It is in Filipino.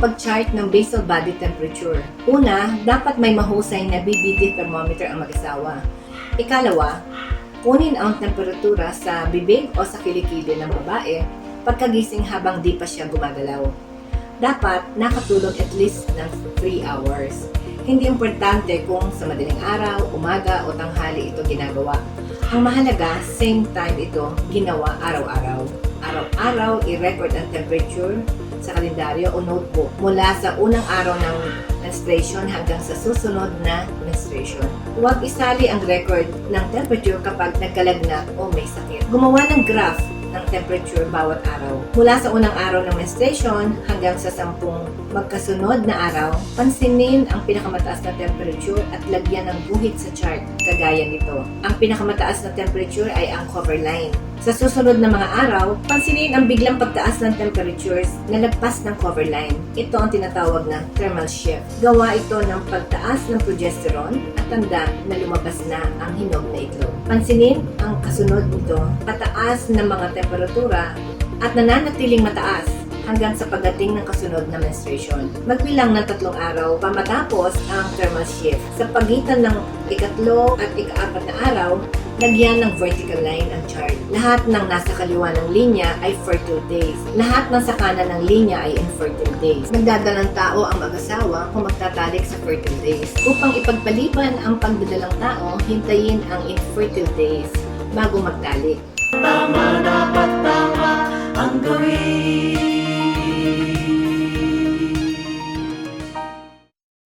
pag-chart ng basal body temperature. Una, dapat may mahusay na BBT thermometer ang mag-asawa. Ikalawa, kunin ang temperatura sa bibig o sa kilikili ng babae pagkagising habang di pa siya gumagalaw. Dapat nakatulog at least ng 3 hours. Hindi importante kung sa madaling araw, umaga o tanghali ito ginagawa. Ang mahalaga, same time ito ginawa araw-araw. Araw-araw, i-record ang temperature sa kalendaryo o notebook mula sa unang araw ng menstruation hanggang sa susunod na menstruation. Huwag isali ang record ng temperature kapag nagkalagnat o may sakit. Gumawa ng graph ng temperature bawat araw. Mula sa unang araw ng menstruation hanggang sa 10 magkasunod na araw, pansinin ang pinakamataas na temperature at lagyan ng guhit sa chart, kagaya nito. Ang pinakamataas na temperature ay ang cover line. Sa susunod na mga araw, pansinin ang biglang pagtaas ng temperatures na lagpas ng cover line. Ito ang tinatawag na thermal shift. Gawa ito ng pagtaas ng progesterone at tanda na lumabas na ang hinog na itlog. Pansinin ang kasunod nito, pataas ng mga temperatura at nananatiling mataas hanggang sa pagdating ng kasunod na menstruation. Magbilang ng 3 araw pa matapos ang thermal shift. Sa pagitan ng ikatlo at ika-4 na araw, lagyan ng vertical line ang chart. Lahat ng nasa kaliwa ng linya ay fertile days. Lahat ng sa kanan ng linya ay infertile days. Magdadalang tao ang mag-asawa kung magtatalik sa fertile days. Upang ipagpaliban ang pagdadalang tao, hintayin ang infertile days bago magtalik. Tama, dapat tama ang gawin.